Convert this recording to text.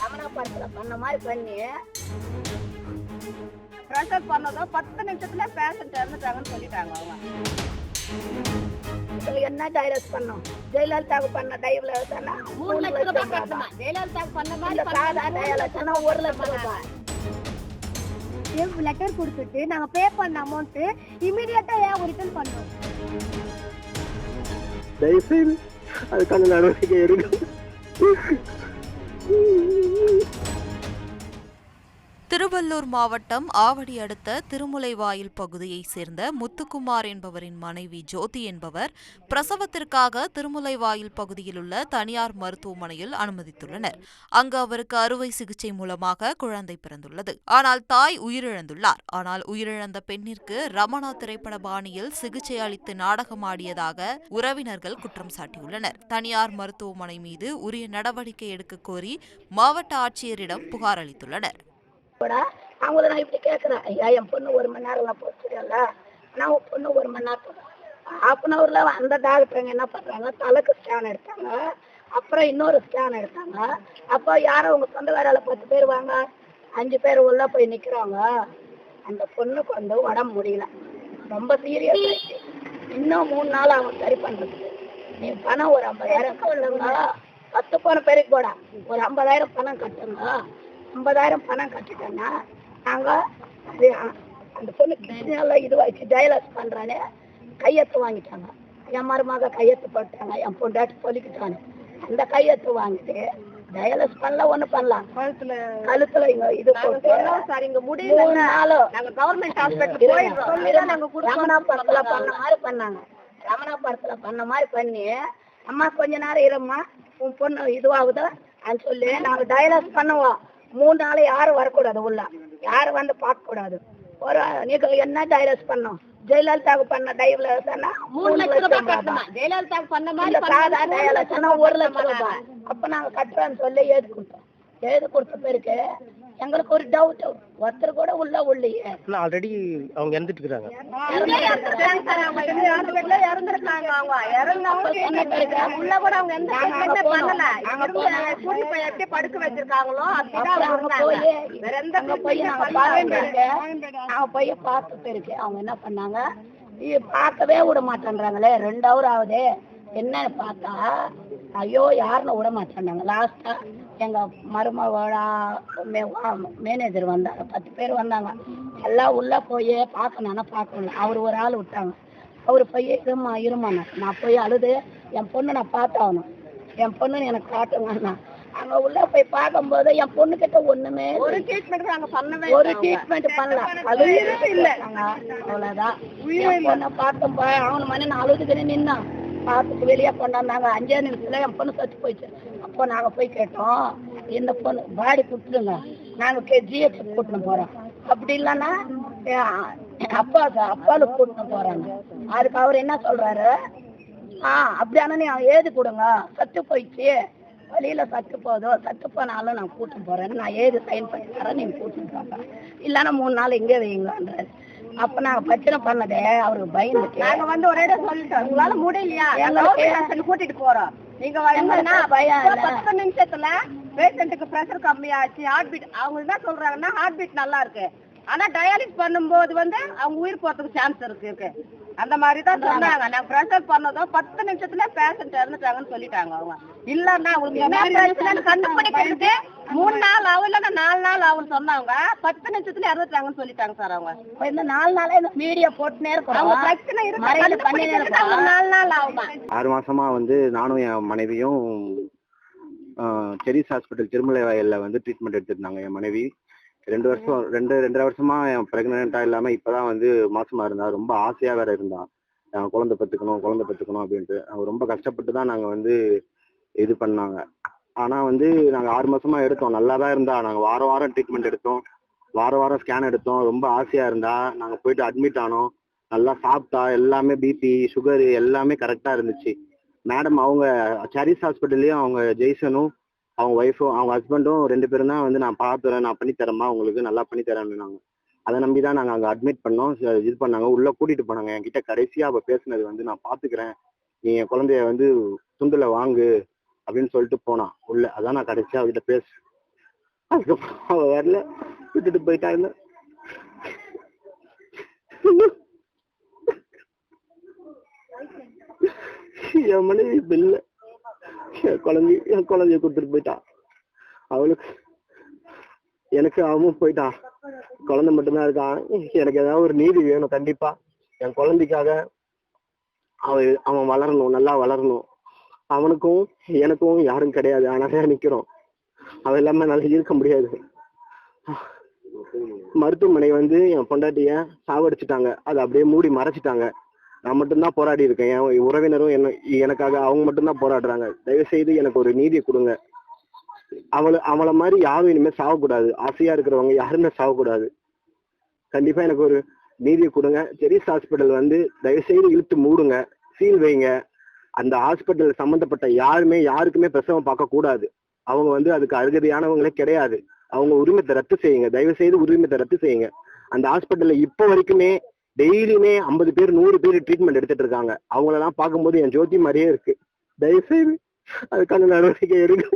ரமணா படத்துல பண்ண மாதிரி பண்ணி ப்ரெஷர் பண்ணதும் 10 நிமிஷத்துல பேஷண்ட் இறந்துட்டாங்கன்னு சொல்லிட்டாங்க அவங்க. இதுல என்ன டைரக்ட் பண்ணோம்? ஜெயலலிதாவுக்கு பண்ண டைவ்ல தானே 3 லட்சம் ரூபாய் கட்டணும். ஜெயலலிதாவுக்கு பண்ண மாதிரி சாதா டைலட்னா 1 லட்சம் ரூபாய். லெட்டர் கொடுத்துட்டு நாங்க பே பண்ண அமௌண்ட் இமிடியேட்டா ஏன் ரிட்டர்ன் பண்ணோம்? தயவுசெய்து அதுக்கான நடவடிக்கை எடுங்க. திருவள்ளூர் மாவட்டம் ஆவடி அடுத்த திருமுலைவாயில் பகுதியைச் சேர்ந்த முத்துக்குமார் என்பவரின் மனைவி ஜோதி என்பவர் பிரசவத்திற்காக திருமுலைவாயில் பகுதியில் உள்ள தனியார் மருத்துவமனையில் அனுமதித்துள்ளனர். அங்கு அவருக்கு அறுவை சிகிச்சை மூலமாக குழந்தை பிறந்துள்ளது. ஆனால் தாய் உயிரிழந்துள்ளார். ஆனால் உயிரிழந்த பெண்ணிற்கு ரமணா திரைப்பட பாணியில் சிகிச்சை அளித்து நாடகமாடியதாக உறவினர்கள் குற்றம் சாட்டியுள்ளனர். தனியார் மருத்துவமனை மீது உரிய நடவடிக்கை எடுக்க கோரி மாவட்ட ஆட்சியரிடம் புகார் அளித்துள்ளனர். அவங்கள நான் இப்படி கேட்குறேன், ஐயா என் பொண்ணு 1 மணி நேரம் போச்சுடல, ஆனால் உன் பொண்ணு 1 மணி நேரம் 1/2 அந்த டாக்டருங்க என்ன பண்ணுறாங்க, தலைக்கு ஸ்கேன் எடுத்தாங்க, அப்புறம் இன்னொரு ஸ்கேன் எடுத்தாங்க. அப்போ யாரும் உங்கள் சொந்தக்காரால 10 பேர் வாங்க, 5 பேர் உள்ள போய் நிற்கிறாங்க. அந்த பொண்ணுக்கு வந்து உடம்பு முடியல, ரொம்ப சீரியஸ் ஆயிடுச்சு. இன்னும் 3 நாள் அவங்க சரி பண்ணுறதுக்கு நீ பணம் ஒரு 50,000 கட்டுங்க, 10 போன பேருக்கு போட ஒரு 50,000 பணம் கட்டுங்க. 50,000 பணம் கட்டிட்டேன்னா நாங்கள் அந்த பொண்ணு கிருஷ்ணாவில் இதுவாச்சு டயலாஸ் பண்ணுறானே கையெழுத்து வாங்கிட்டாங்க. என் மருமக கையெழுத்து போட்டாங்க, என் பொண்டாட்டி சொல்லிக்கிட்டாங்க. அந்த கையெழுத்து வாங்கிட்டு டயலாஸ் பண்ணல, ஒண்ணு பண்ணலாம், கழுத்துல இங்க இது போட்டு சார் இங்க முடியல, 3 நாளும் நாங்க கவர்மெண்ட் ஹாஸ்பிட்டல் ரமணா படத்துல பண்ண மாதிரி பண்ணாங்க. ரமணா படத்துல பண்ண மாதிரி பண்ணி, அம்மா கொஞ்ச நேரம் இரும்மா உன் பொண்ணு இதுவாகுது சொல்லி நாங்க டயலாஸ் பண்ணுவோம். 3 நாள் யாரும் வரக்கூடாது, உள்ள யாரும் வந்து பார்க்க கூடாது. ஒரு நீங்க என்ன டைரஸ் பண்ணோம்? ஜெயலலிதாவுக்கு பண்ண டைவ்ல தானே 3 லட்சம் ரூபாய் கட்டணும். ஜெயலலிதாவுக்கு பண்ண மாதிரி சாதா டைலட்னா 1 லட்சம் ரூபாய். அப்ப நாங்க கட்டுறோம்னு சொல்லி எழுதி கொடுத்தோம். எழுதி கொடுத்த பேருக்கு எங்களுக்கு ஒரு டவுட், ஒருத்தர் கூட உள்ளையே. ஆல்ரெடி அவங்க இறந்துட்டு இருக்காங்க. இறந்துருக்காங்க. அவங்க இறந்தவங்க உள்ள கூட அவங்க எந்த ட்ரீட்மெண்ட் பண்ணல. கூட்டி போய் எப்படி படுக்க வச்சிருக்காங்களோ நாங்க போய் பார்த்த பேருக்கு அவங்க என்ன பண்ணாங்க, பார்க்கவே விட மாட்டேன்றாங்களே, 2 ஹவர் ஆகுது என்னன்னு பார்த்தா ஐயோ யாருன்னு விட மாட்டேன்னாங்க. லாஸ்டா எங்க மருமகளோட மேனேஜர் வந்தாங்க, 10 பேர் வந்தாங்க. எல்லாம் உள்ள போய் பார்க்கணும். அவர் ஒரு ஆள் விட்டாங்க. அவர் போய் இருமாண்ணா நான் போய் அழுது என் பொண்ணு நான் பார்த்தாகணும், என் பொண்ணுன்னு எனக்கு காட்டுங்கன்னா அங்க உள்ள போய் பார்க்கும்போது என் பொண்ணு கிட்ட ஒண்ணுமே ஒரு ட்ரீட்மெண்ட் நாங்க பண்ணவே ஒரு ட்ரீட்மெண்ட் பண்ணலாம். அது இல்ல அவ்வளவுதான். பொண்ணை பார்த்தோம், அவனு மணி நான் அழுதுக்குன்னு நின்னா பார்த்துட்டு வெளியே கொண்டாந்தாங்க. 5 நிமிஷத்துல என் பொண்ணு சத்து போயிடுச்சு. அப்போ நாங்க போய் கேட்டோம், இந்த பொண்ணு பாடி கொடுத்துருங்க, நாங்க ஜிஹெச் கூட்டின்னு போறோம். அப்படி இல்லைன்னா அப்பாவுக்கு கூட்டின்னு போறாங்க. அதுக்கு அவர் என்ன சொல்றாரு, அப்படியானா நீ ஏது கொடுங்க, சத்து போயிடுச்சு, வழியில சத்து போதும், சத்து போனாலும் நான் கூட்டின்னு போறேன், நான் ஏது சைன் பண்ணி தரேன், நீங்க கூட்டின்னு போங்க, இல்லைன்னா 3 நாள் இங்கே வைங்கன்றாரு. அப்ப நாங்க பிரச்சனை பண்ணதே அவருக்கு பயந்துட்டு நாங்க வந்து ஒரே சொல்லிட்டோம், உங்களால முடியலையா கூட்டிட்டு போறோம், நீங்க பயம் 10 நிமிஷத்துல பேஷண்ட்டுக்கு பிரஷர் கம்மியாச்சு, ஹார்ட் பீட். அவங்க என்ன சொல்றாங்கன்னா ஹார்ட் பீட் நல்லா இருக்கு, ஆனா டயாலிஸ் பண்ணும்போது வந்து அவங்க உயிர் போறதுக்கு சான்ஸ் இருக்கு. அந்த மாதிரி தான் சொன்னாங்க. நாங்க பிரஷர் பண்ணதும் 10 நிமிஷத்துல பேஷண்ட் இறந்துட்டாங்கன்னு சொல்லிட்டாங்க. அவங்க இல்லன்னா உங்களுக்கு என்ன பிரச்சனை கண்டுபிடிக்கிறதுக்கு 3 நாள் ஆகும், இல்லன்னா 4 நாள் ஆகும்னு சொன்னாங்க. 10 நிமிஷத்துல இறந்துட்டாங்கன்னு சொல்லிட்டாங்க சார். அவங்க இந்த 4 நாளே மீடியா போட்டுனே இருக்கோம். அவங்க பிரச்சனை இருக்கு, 4 நாள் ஆகுமா. 6 மாசமா வந்து நானும் என் மனைவியும் செரிஸ் ஹாஸ்பிட்டல் திருமலைவாயல்ல வந்து ட்ரீட்மெண்ட் எடுத்துருந்தாங்க. என் மனைவி 2 வருஷமா என் பிரெக்னெண்டா இல்லாம இப்பதான் வந்து மாசமா இருந்தா. ரொம்ப ஆசையா வேற இருந்தா, குழந்தை பெற்றுக்கணும் அப்படின்ட்டு. அவங்க ரொம்ப கஷ்டப்பட்டு தான் நாங்க வந்து இது பண்ணாங்க. ஆனா வந்து நாங்க 6 மாசமா எடுத்தோம், நல்லா தான் இருந்தா. நாங்க வாரம் ட்ரீட்மெண்ட் எடுத்தோம், வாரம் ஸ்கேன் எடுத்தோம். ரொம்ப ஆசையா இருந்தா. நாங்க போயிட்டு அட்மிட் ஆனோம், நல்லா சாப்பிட்டா, எல்லாமே பிபி சுகர் எல்லாமே கரெக்டா இருந்துச்சு. மேடம் அவங்க செரிஸ் ஹாஸ்பிட்டல்லையும் அவங்க ஜெய்சனும் அவங்க ஒய்ஃபும் அவங்க ஹஸ்பண்டும் 2 பேரும் தான் வந்து நான் பார்த்துறேன், நான் பண்ணித்தரேம்மா, உங்களுக்கு நல்லா பண்ணித்தரேன்னாங்க. அதை நம்பி தான் நாங்கள் அங்கே அட்மிட் பண்ணோம். இது பண்ணாங்க, உள்ளே கூட்டிகிட்டு போனாங்க. என்கிட்ட கடைசியாக அவள் பேசுனது வந்து, நான் பார்த்துக்கிறேன், நீ என் குழந்தைய வந்து துண்டில் வாங்கு, அப்படின்னு சொல்லிட்டு போனான் உள்ள. அதான் நான் கடைசியா அவகிட்ட பேசு. அதுக்கப்புறம் அவ வரல, விட்டுட்டு போயிட்டாங்க. என் மனைவி இப்ப இல்ல. என் குழந்தைய கொடுத்துட்டு போயிட்டான். அவளுக்கு எனக்கு அவன் போயிட்டான். குழந்தை மட்டும்தான் இருக்கான். எனக்கு ஏதாவது ஒரு நீதி வேணும் கண்டிப்பா. என் குழந்தைக்காக அவன் வளரணும், நல்லா வளரணும். அவனுக்கும் எனக்கும் யாரும் கிடையாது. ஆனாலே நிக்கிறோம். அவன் இல்லாம நல்லா இருக்க முடியாது. மருத்துவமனை என் பொண்டாட்டிய சாவடிச்சுட்டாங்க. அதை அப்படியே மூடி மறைச்சிட்டாங்க. நான் மட்டும்தான் போராடி இருக்கேன். என் உறவினரும் எனக்காக அவங்க மட்டும்தான் போராடுறாங்க. தயவு செய்து எனக்கு ஒரு நீதியை கொடுங்க. அவளை மாதிரி யாரும் இனிமே சாவக்கூடாது. ஆசையா இருக்கிறவங்க யாருமே சாவக்கூடாது. கண்டிப்பா எனக்கு ஒரு நீதியை கொடுங்க. ஜெரிஸ் ஹாஸ்பிட்டல் தயவு செய்து இழுத்து மூடுங்க, சீல் வைங்க. அந்த ஹாஸ்பிட்டல் சம்பந்தப்பட்ட யாருக்குமே பிரசவம் பார்க்க கூடாது. அவங்க அதுக்கு அருகதையானவங்களே கிடையாது. அவங்க உரிமத்தை ரத்து செய்யுங்க. தயவு செய்து உரிமத்தை ரத்து செய்யுங்க. அந்த ஹாஸ்பிட்டல்ல இப்போ வரைக்குமே டெய்லியுமே 50 பேர் 100 பேர் ட்ரீட்மெண்ட் எடுத்துட்டு இருக்காங்க. அவங்களெல்லாம் பார்க்கும்போது என் ஜோதி மாதிரியே இருக்கு. தயவு செய்து அதுக்கான நடவடிக்கை எடுங்க.